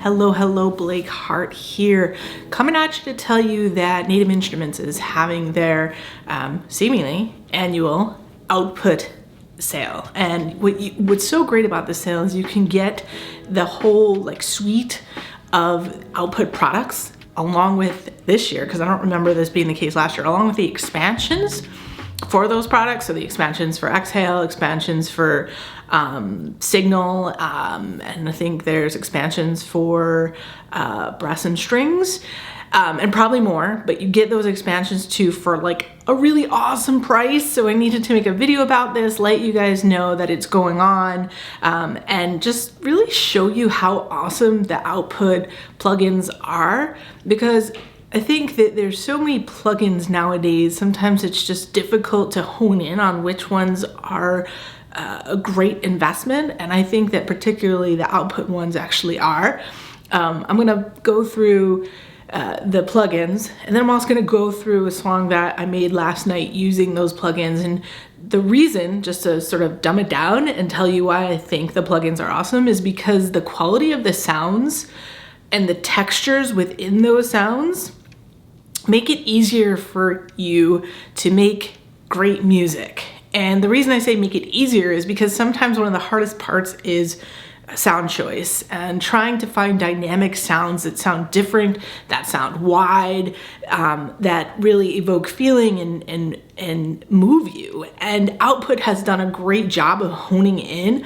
Hello, Blake Hart here, coming at you to tell you that Native Instruments is having their seemingly annual output sale. And what's so great about the sale is you can get the whole suite of output products along with this year, because I don't remember this being the case last year, along with the expansions for those products. So the expansions for Exhale, expansions for Signal, and I think there's expansions for brass and strings, and probably more, but you get those expansions too for a really awesome price. So I needed to make a video about this, let you guys know that it's going on, and just really show you how awesome the output plugins are, because I think that there's so many plugins nowadays, sometimes it's just difficult to hone in on which ones are a great investment, and I think that particularly the output ones actually are. I'm gonna go through the plugins, and then I'm also gonna go through a song that I made last night using those plugins. And the reason, just to sort of dumb it down and tell you why I think the plugins are awesome, is because the quality of the sounds and the textures within those sounds make it easier for you to make great music. And the reason I say make it easier is because sometimes one of the hardest parts is sound choice and trying to find dynamic sounds that sound different, that sound wide, that really evoke feeling and move you. And Output has done a great job of honing in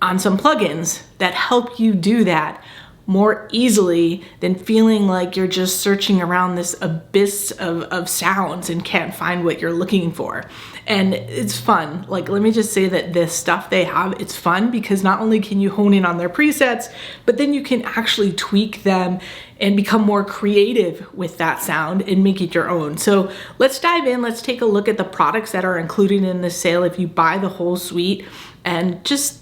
on some plugins that help you do that more easily than feeling like you're just searching around this abyss of sounds and can't find what you're looking for. And it's fun. Let me just say that this stuff they have, it's fun because not only can you hone in on their presets, but then you can actually tweak them and become more creative with that sound and make it your own. So let's dive in. Let's take a look at the products that are included in this sale if you buy the whole suite, and just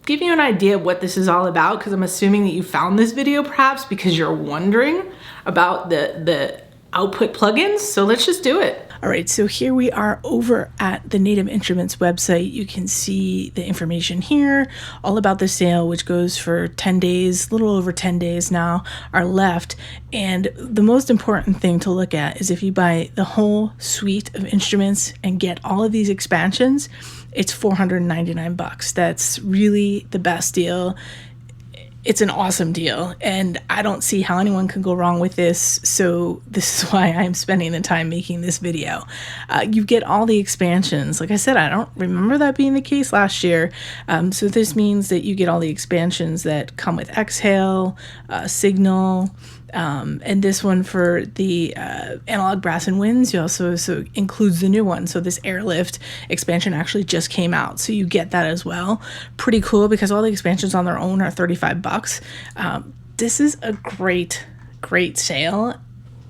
give you an idea of what this is all about, because I'm assuming that you found this video perhaps because you're wondering about the output plugins. So let's just do it. All right, so here we are over at the Native Instruments website. You can see the information here, all about the sale, which goes for 10 days, a little over 10 days now are left. And the most important thing to look at is if you buy the whole suite of instruments and get all of these expansions, it's $499. That's really the best deal. It's an awesome deal, and I don't see how anyone can go wrong with this, so this is why I'm spending the time making this video. You get all the expansions. Like I said, I don't remember that being the case last year, so this means that you get all the expansions that come with Exhale, Signal, and this one for the analog brass and winds. You also includes the new one. So this Airlift expansion actually just came out, so you get that as well. Pretty cool, because all the expansions on their own are $35. This is a great sale,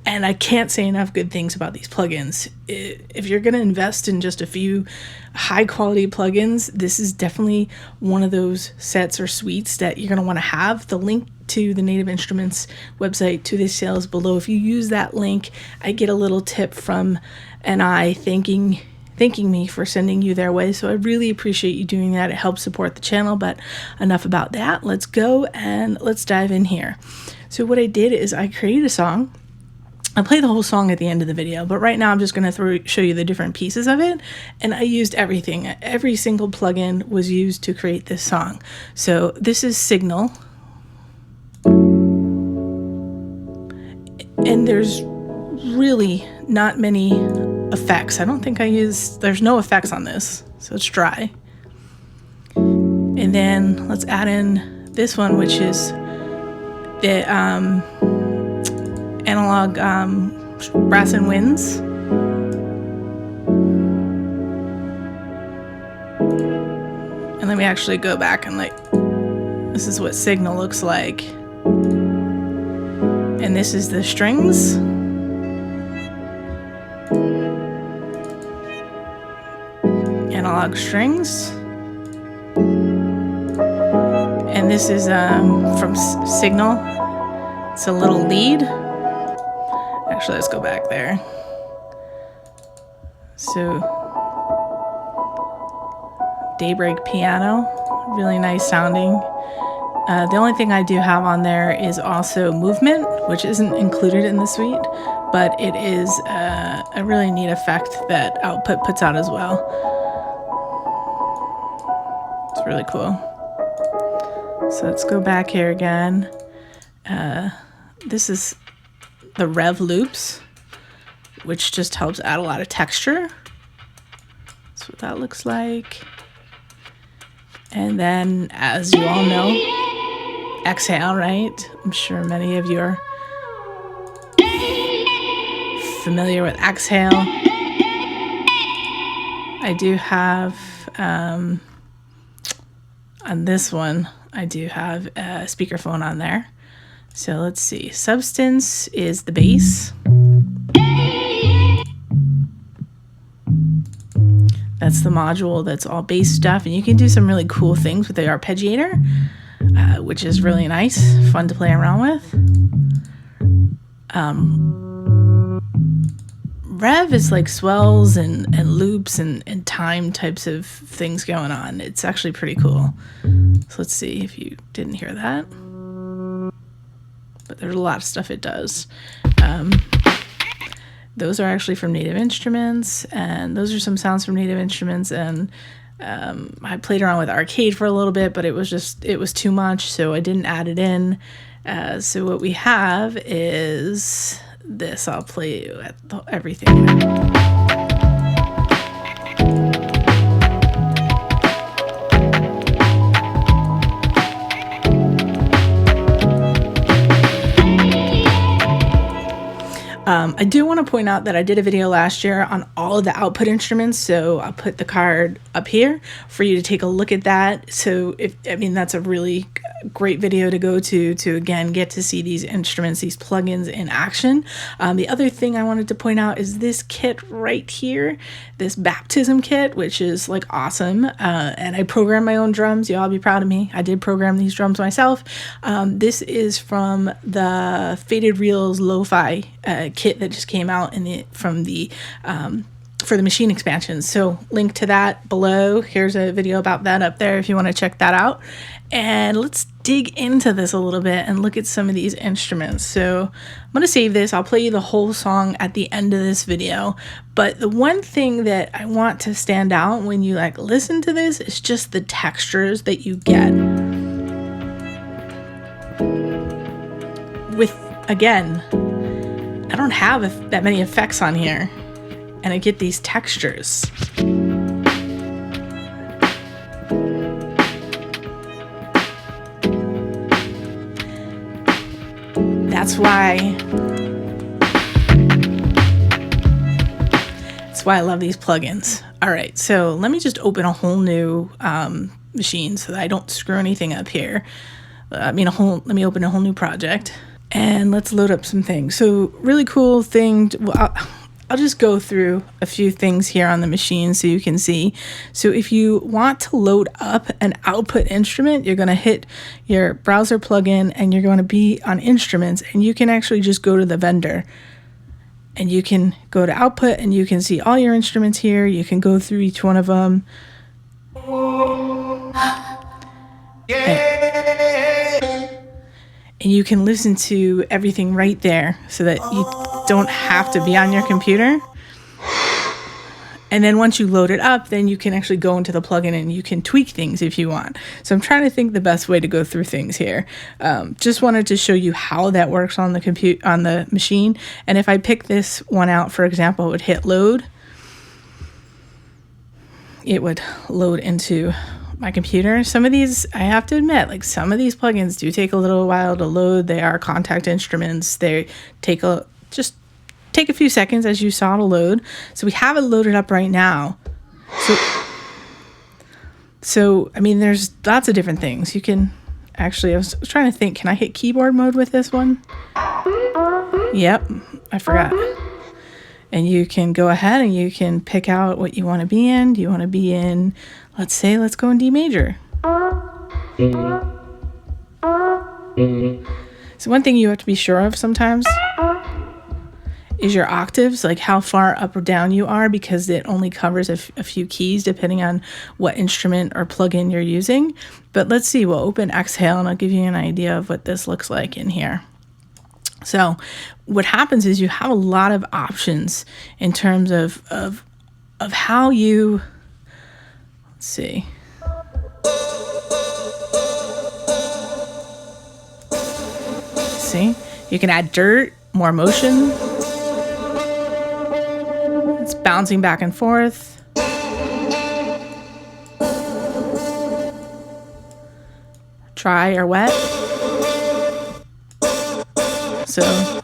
and I can't say enough good things about these plugins. If you're going to invest in just a few high quality plugins, this is definitely one of those sets or suites that you're going to want to have. The link to the Native Instruments website to this sale is below. If you use that link, I get a little tip from NI thanking me for sending you their way. So I really appreciate you doing that. It helps support the channel. But enough about that. Let's go and let's dive in here. So what I did is I created a song. I'll play the whole song at the end of the video, but right now I'm just going to show you the different pieces of it. And I used everything. Every single plugin was used to create this song. So this is Signal. And there's really not many effects. I don't think there's no effects on this, so it's dry. And then let's add in this one, which is the analog brass and winds. And then we actually go back and this is what Signal looks like. And this is the strings. Analog strings. And this is from Signal. It's a little lead. Actually, let's go back there. So, Daybreak piano, really nice sounding. The only thing I do have on there is also movement, which isn't included in the suite, but it is a really neat effect that Output puts out as well. It's really cool. So let's go back here again. This is the rev loops, which just helps add a lot of texture. That's what that looks like. And then, as you all know, exhale, right? I'm sure many of you are familiar with exhale. I do have, on this one, I do have a speakerphone on there. So let's see. Substance is the bass. That's the module that's all bass stuff. And you can do some really cool things with the arpeggiator, which is really nice, fun to play around with. Rev is like swells and loops and time types of things going on. It's actually pretty cool. So let's see if you didn't hear that. But there's a lot of stuff it does. Those are actually from Native Instruments, and those are some sounds from Native Instruments. And I played around with Arcade for a little bit, but it was too much, so I didn't add it in. So what we have is this. I'll play you everything. I do want to point out that I did a video last year on all of the output instruments, so I'll put the card up here for you to take a look at that. So that's a really great video to go to again get to see these instruments, these plugins in action. The other thing I wanted to point out is this kit right here, this baptism kit, which is like awesome. And I programmed my own drums. Y'all be proud of me. I did program these drums myself. This is from the Faded Reels Lo-Fi kit that just came out for the Maschine expansions. So link to that below. Here's a video about that up there if you want to check that out. And let's dig into this a little bit and look at some of these instruments. So I'm going to save this. I'll play you the whole song at the end of this video. But the one thing that I want to stand out when you listen to this is just the textures that you get. With, again, I don't have that many effects on here, and I get these textures. That's why I love these plugins. All right, so let me just open a whole new machine so that I don't screw anything up here. Let me open a whole new project. And let's load up some things. So really cool thing. I'll just go through a few things here on the machine so you can see. So if you want to load up an output instrument, you're going to hit your browser plugin and you're going to be on instruments, and you can actually just go to the vendor and you can go to output and you can see all your instruments here. You can go through each one of them. And you can listen to everything right there so that you don't have to be on your computer. And then once you load it up, then you can actually go into the plugin and you can tweak things if you want. So I'm trying to think the best way to go through things here. Just wanted to show you how that works on the machine. And if I pick this one out, for example, it would hit load. It would load into my computer. Some of these, I have to admit, some of these plugins do take a little while to load. They are contact instruments. They take a few seconds, as you saw, to load. So we have it loaded up right now. So there's lots of different things. You can actually, I was trying to think, can I hit keyboard mode with this one? Yep, I forgot. And you can go ahead and you can pick out what you want to be in. Do you want to be in, let's go in D major. So one thing you have to be sure of sometimes is your octaves, like how far up or down you are, because it only covers a few keys depending on what instrument or plugin you're using. But let's see, we'll open Exhale and I'll give you an idea of what this looks like in here. So what happens is you have a lot of options in terms of how you, let's see. See, you can add dirt, more motion. It's bouncing back and forth. Dry or wet. So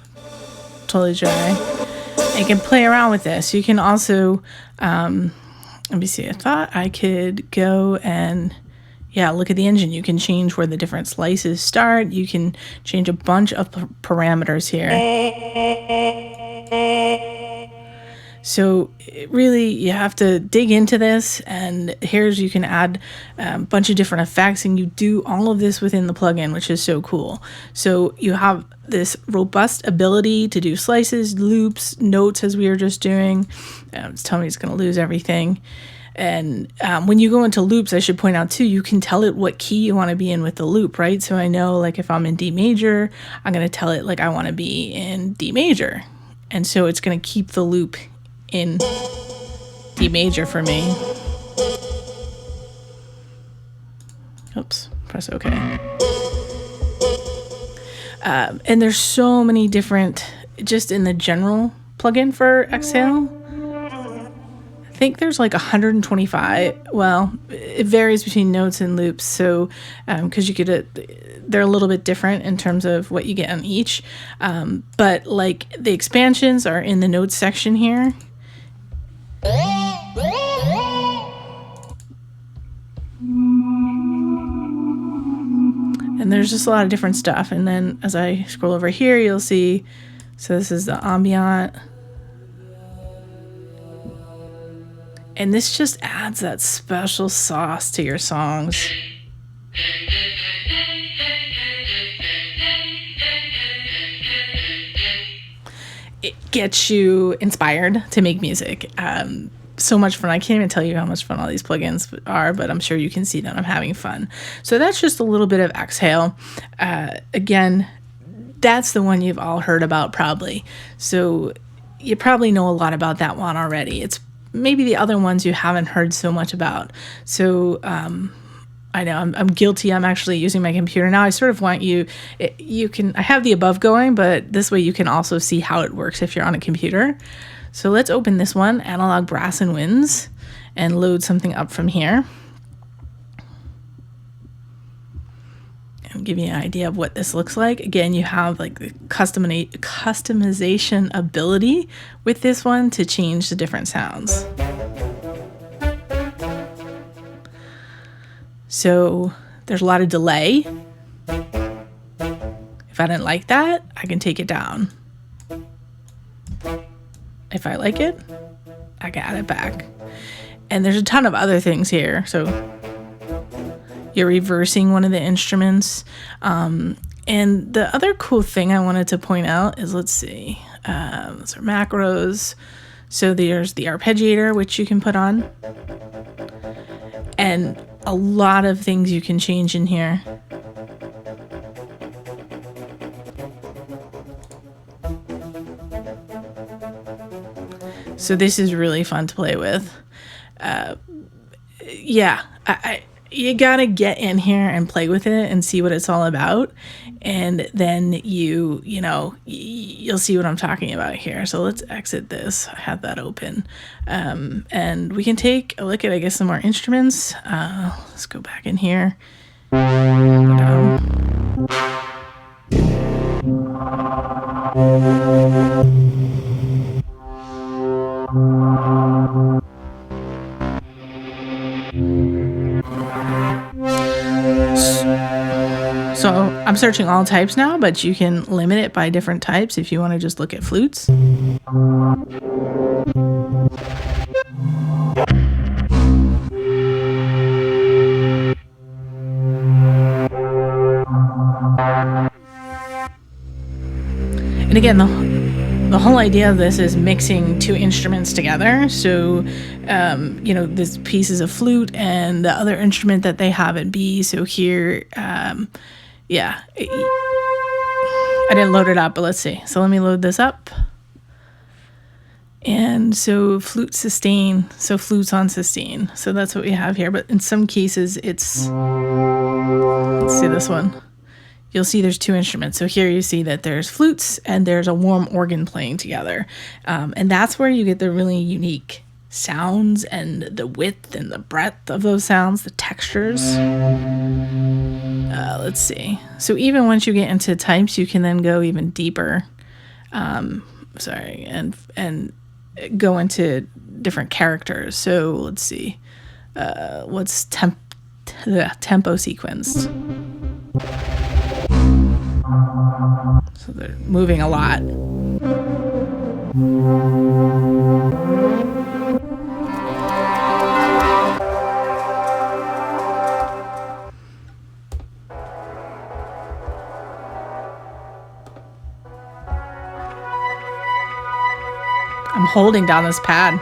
totally dry. And you can play around with this. You can also, let me see, I thought I could go and, yeah, look at the engine. You can change where the different slices start. You can change a bunch of parameters here. So really, you have to dig into this, and here's, you can add a bunch of different effects, and you do all of this within the plugin, which is so cool. So you have this robust ability to do slices, loops, notes, as we were just doing. It's telling me it's going to lose everything. And when you go into loops, I should point out too, you can tell it what key you want to be in with the loop, right? So I know, like, if I'm in D major, I'm going to tell it, like, I want to be in D major. And so it's going to keep the loop in D major for me. Oops, press OK. And there's so many different, just in the general plugin for Exhale, I think there's like 125. Well, it varies between notes and loops. So, because you get they're a little bit different in terms of what you get on each. But like the expansions are in the notes section here. And there's just a lot of different stuff. And then as I scroll over here, you'll see, so this is the ambient. And this just adds that special sauce to your songs. It gets you inspired to make music. So much fun. I can't even tell you how much fun all these plugins are, but I'm sure you can see that I'm having fun. So that's just a little bit of Exhale. Again, that's the one you've all heard about probably. So you probably know a lot about that one already. It's maybe the other ones you haven't heard so much about. So I know I'm guilty. I'm actually using my computer now. I sort of want you can, I have the above going, but this way you can also see how it works if you're on a computer. So let's open this one, Analog Brass and Winds, and load something up from here. And give you an idea of what this looks like. Again, you have like the customization ability with this one to change the different sounds. So there's a lot of delay. If I didn't like that, I can take it down. If I like it, I can add it back. And there's a ton of other things here. So you're reversing one of the instruments. And the other cool thing I wanted to point out is, let's see, those are macros. So there's the arpeggiator, which you can put on. And a lot of things you can change in here. So this is really fun to play with. Yeah, you gotta get in here and play with it and see what it's all about, and then you'll see what I'm talking about here. So let's exit this. I have that open, and we can take a look at, I guess, some more instruments. Let's go back in here. Go down. So I'm searching all types now, but you can limit it by different types if you want to just look at flutes. And again, the whole idea of this is mixing two instruments together. So, you know, this piece is a flute and the other instrument that they have at B. So here, yeah, I didn't load it up, but let's see. So let me load this up. And so flute sustain, so flutes on sustain. So that's what we have here. But in some cases it's, let's see this one. You'll see there's two instruments. So here you see that there's flutes and there's a warm organ playing together. And that's where you get the really unique sounds and the width and the breadth of those sounds, the textures. Let's see. So even once you get into types, you can then go even deeper. And go into different characters. So let's see. What's the tempo sequence? So they're moving a lot. I'm holding down this pad.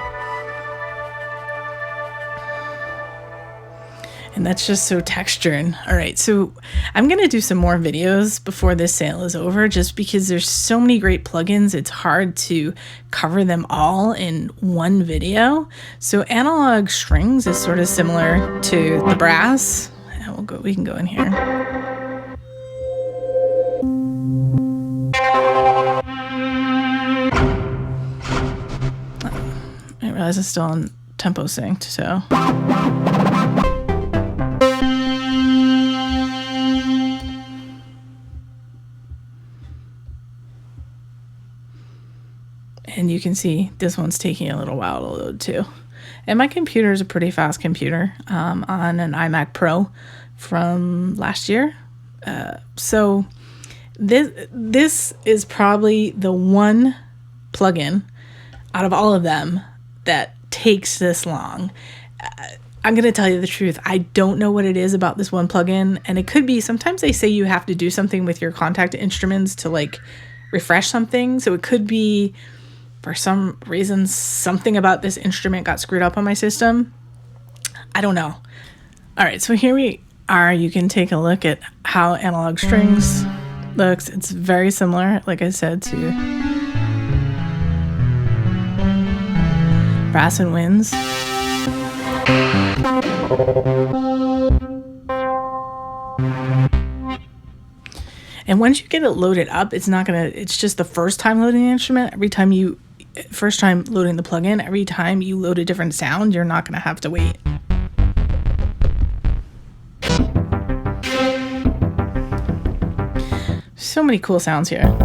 And that's just so textured. All right, so I'm gonna do some more videos before this sale is over, just because there's so many great plugins. It's hard to cover them all in one video. So analog strings is sort of similar to the brass. And we can go in here. I realize it's still on tempo synced, so. And you can see this one's taking a little while to load too. And my computer is a pretty fast computer on an iMac Pro from last year. So this is probably the one plugin out of all of them that takes this long. I'm going to tell you the truth. I don't know what it is about this one plugin. And it could be, sometimes they say you have to do something with your contact instruments to like refresh something. So it could be, for some reason, something about this instrument got screwed up on my system. I don't know. All right, so here we are. You can take a look at how analog strings looks. It's very similar, like I said, to brass and winds. And once you get it loaded up, it's just the first time loading the instrument. First time loading the plugin, every time you load a different sound, you're not gonna have to wait. So many cool sounds here.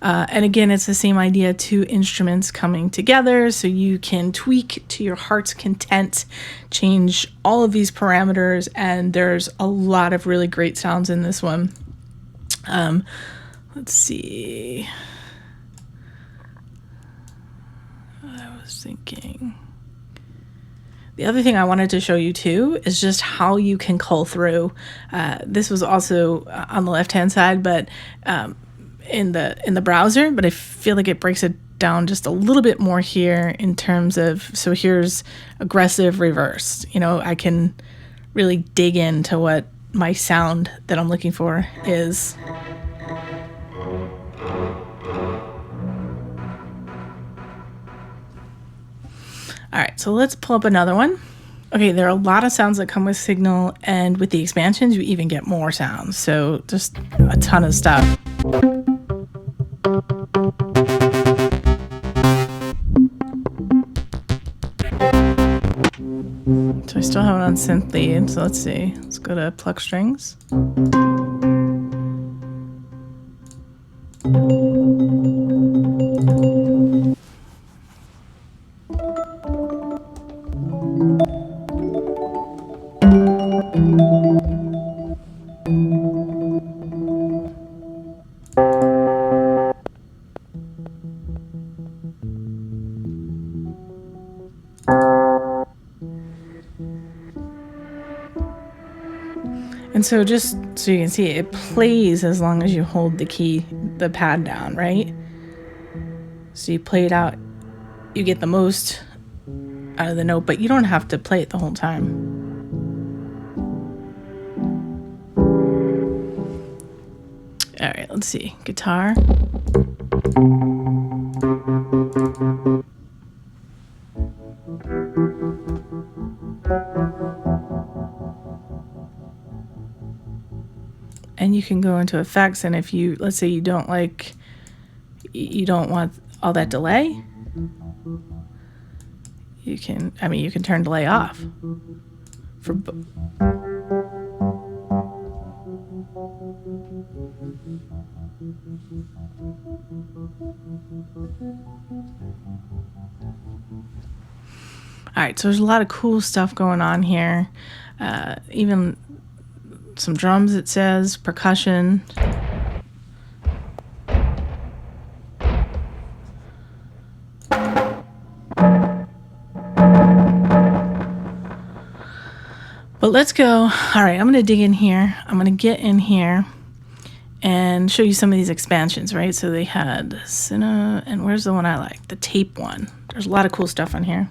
And again, it's the same idea, two instruments coming together, so you can tweak to your heart's content, change all of these parameters, and there's a lot of really great sounds in this one. Let's see. I was thinking. The other thing I wanted to show you too is just how you can cull through. This was also on the left-hand side, but in the browser, but I feel like it breaks it down just a little bit more here in terms of, so here's aggressive reverse. You know, I can really dig into what my sound that I'm looking for is. All right, so let's pull up another one. Okay, there are a lot of sounds that come with Signal, and with the expansions, you even get more sounds. So just a ton of stuff. So I still have it on synth lead, so let's see. Let's go to pluck strings. And And so just so you can see, it plays as long as you hold the pad down, right? So you play it out, you get the most out of the note, but you don't have to play it the whole time. All right, let's see. Guitar. And you can go into effects, and if you, let's say you don't want all that delay, you can turn delay off for all right, so there's a lot of cool stuff going on here. Even some drums, it says, percussion. But let's go. All right, I'm going to dig in here. I'm going to get in here and show you some of these expansions, right? So they had Cinna, and where's the one I like? The tape one. There's a lot of cool stuff on here.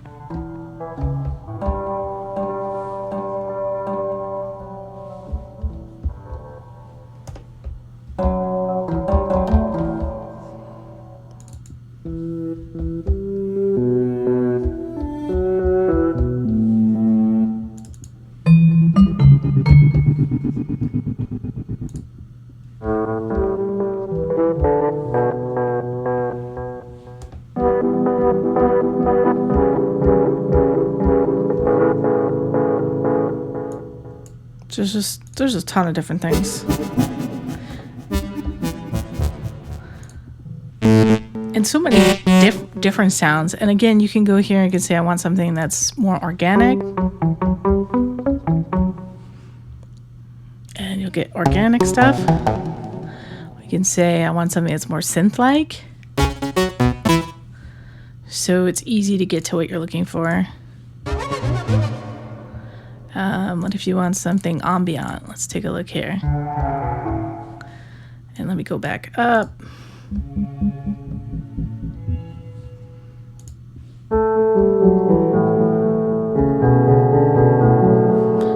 There's a ton of different things. And so many different sounds. And again, you can go here and you can say, I want something that's more organic. And you'll get organic stuff. You can say, I want something that's more synth-like. So it's easy to get to what you're looking for. What if you want something ambient? Let's take a look here. And let me go back up.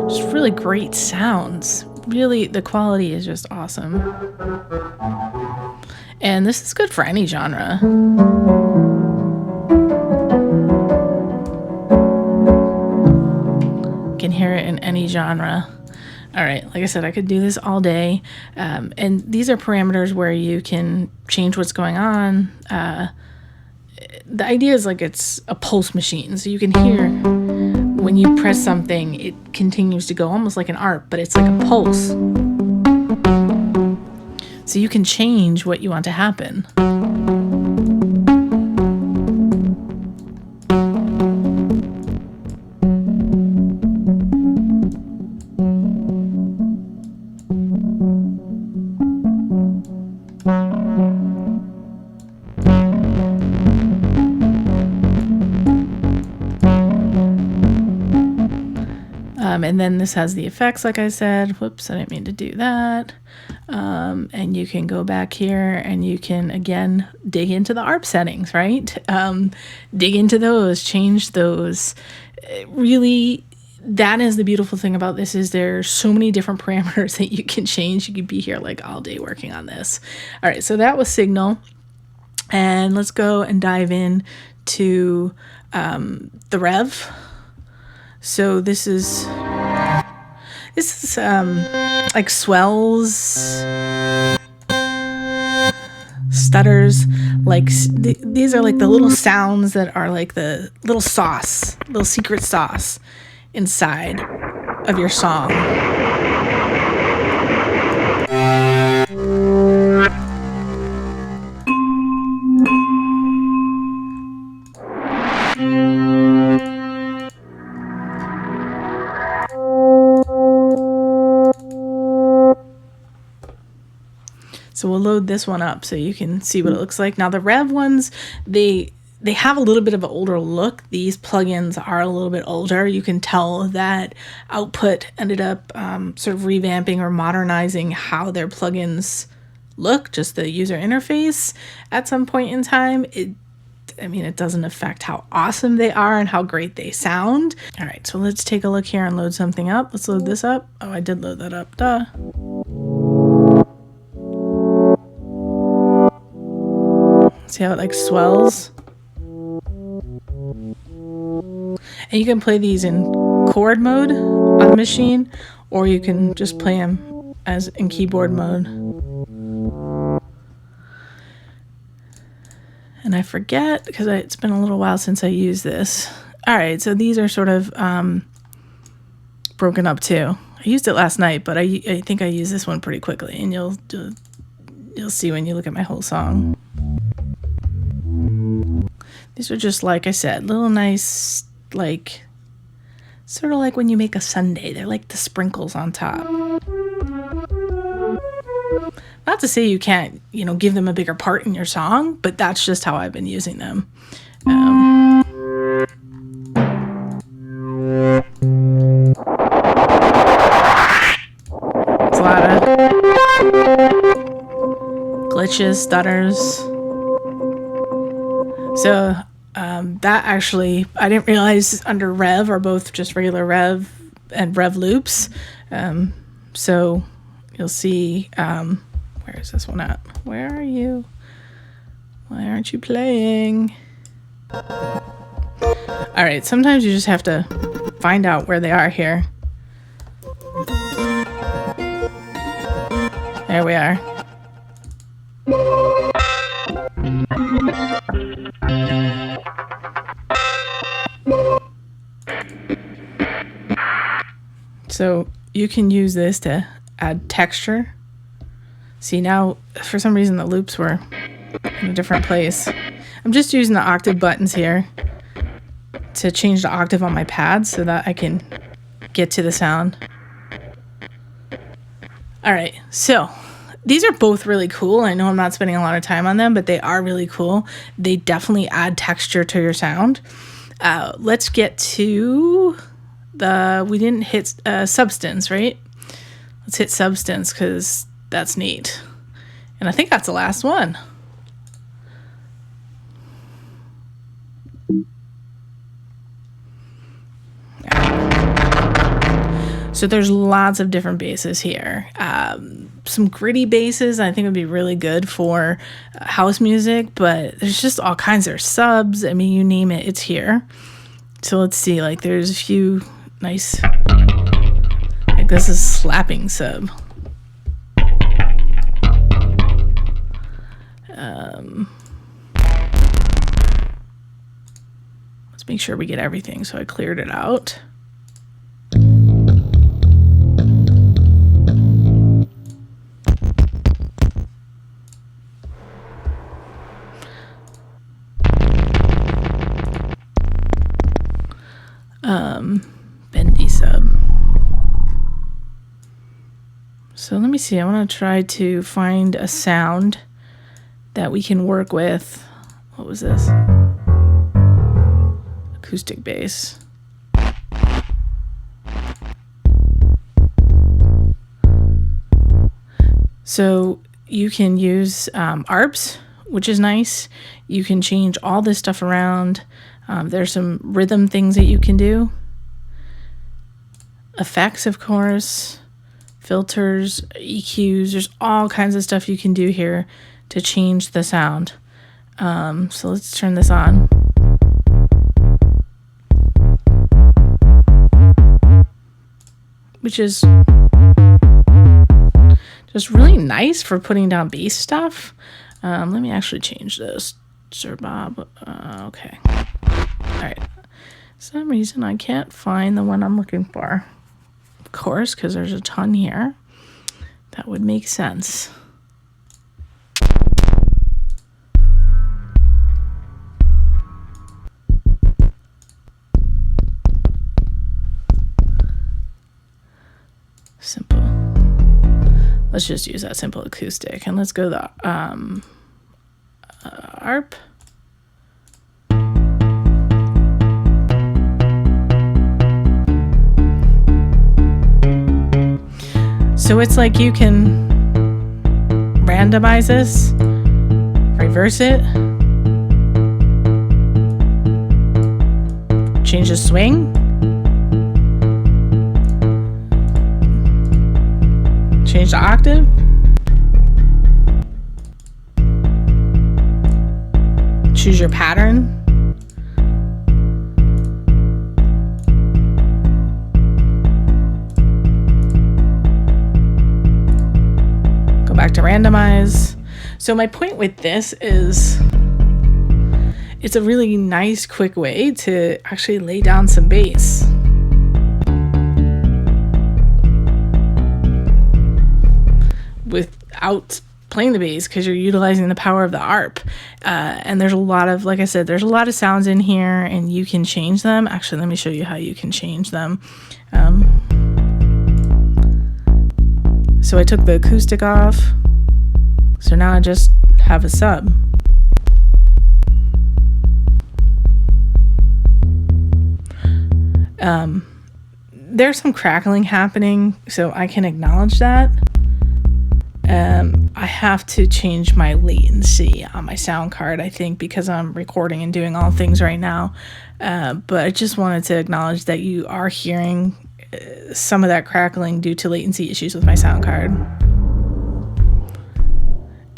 Just really great sounds. Really, the quality is just awesome. And this is good for any genre. Can hear it in any genre. All right, like I said, I could do this all day. And these are parameters where you can change what's going on. The idea is like it's a pulse machine. So you can hear when you press something, it continues to go almost like an ARP, but it's like a pulse. So you can change what you want to happen. And then this has the effects, like I said. Whoops, I didn't mean to do that. And you can go back here and you can, again, dig into the ARP settings, right? Dig into those, change those. Really, that is the beautiful thing about this, is there's so many different parameters that you can change. You could be here like all day working on this. All right, so that was Signal. And let's go and dive in to the Rev. So this is like swells, stutters, like these are like the little sounds that are like the little sauce, little secret sauce inside of your song. So we'll load this one up so you can see what it looks like. Now the Rev ones, they they have a little bit of an older look. These plugins are a little bit older. You can tell that Output ended up sort of revamping or modernizing how their plugins look, just the user interface at some point in time. It doesn't affect how awesome they are and how great they sound. All right, so let's take a look here and load something up. Let's load this up. Oh, I did load that up, duh. See how it like swells? And you can play these in chord mode on the Maschine, or you can just play them as in keyboard mode. And I forget, because it's been a little while since I used this. All right, so these are sort of broken up too. I used it last night, but I think I used this one pretty quickly, and you'll see when you look at my whole song. These are just, like I said, little nice, like, sort of like when you make a sundae. They're like the sprinkles on top. Not to say you can't, give them a bigger part in your song, but that's just how I've been using them. It's a lot of glitches, stutters. So that actually, I didn't realize under Rev are both just regular Rev and Rev loops. So you'll see, where is this one at? Where are you? Why aren't you playing? All right, sometimes you just have to find out where they are here. There we are. So you can use this to add texture. See, now for some reason the loops were in a different place. I'm just using the octave buttons here to change the octave on my pad so that I can get to the sound. All right, so these are both really cool. I know I'm not spending a lot of time on them, but they are really cool. They definitely add texture to your sound. Let's get to we didn't hit Substance, right? Let's hit Substance because that's neat. And I think that's the last one. So there's lots of different basses here. Some gritty basses I think would be really good for house music, but there's just all kinds of subs. I mean, you name it, it's here. So let's see, like there's a few nice, like this is slapping sub. Let's make sure we get everything. So I cleared it out. Bendy sub. So let me see. I want to try to find a sound that we can work with. What was this? Acoustic bass. So you can use ARPs, which is nice. You can change all this stuff around. There's some rhythm things that you can do. Effects, of course, filters, EQs. There's all kinds of stuff you can do here to change the sound. So let's turn this on. Which is just really nice for putting down bass stuff. Let me actually change this. Sir Bob. Okay. All right. For some reason I can't find the one I'm looking for. Of course, because there's a ton here. That would make sense. Simple. Let's just use that simple acoustic, and let's go the ARP. So it's like you can randomize this, reverse it, change the swing, change the octave, choose your pattern, go back to randomize. So my point with this is it's a really nice, quick way to actually lay down some bass. Without playing the bass, because you're utilizing the power of the ARP. And there's a lot of, like I said, there's a lot of sounds in here, and you can change them. Actually, let me show you how you can change them. So I took the acoustic off. So now I just have a sub. There's some crackling happening, so I can acknowledge that. I have to change my latency on my sound card, I think, because I'm recording and doing all things right now. But I just wanted to acknowledge that you are hearing some of that crackling due to latency issues with my sound card.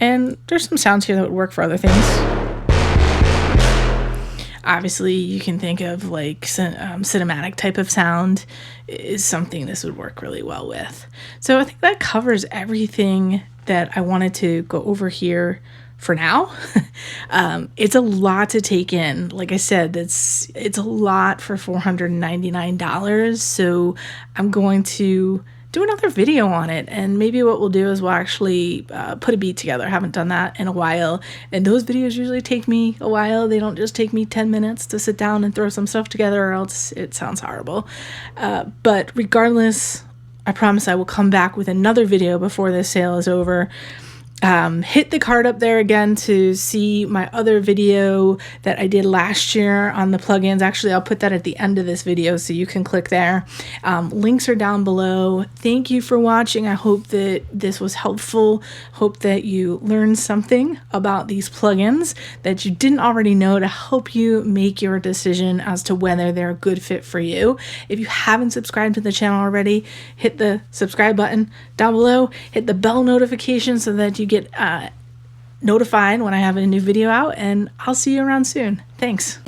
And there's some sounds here that would work for other things. Obviously, you can think of like cinematic type of sound is something this would work really well with. So I think that covers everything that I wanted to go over here for now. It's a lot to take in. Like I said, it's a lot for $499. So I'm going to do another video on it, and maybe what we'll do is we'll actually put a beat together. I haven't done that in a while, and those videos usually take me a while. They don't just take me 10 minutes to sit down and throw some stuff together, or else it sounds horrible. But regardless, I promise I will come back with another video before this sale is over. Hit the card up there again to see my other video that I did last year on the plugins. Actually, I'll put that at the end of this video so you can click there. Links are down below. Thank you for watching. I hope that this was helpful. Hope that you learned something about these plugins that you didn't already know to help you make your decision as to whether they're a good fit for you. If you haven't subscribed to the channel already, hit the subscribe button down below. Hit the bell notification so that you get notified when I have a new video out, and I'll see you around soon. Thanks.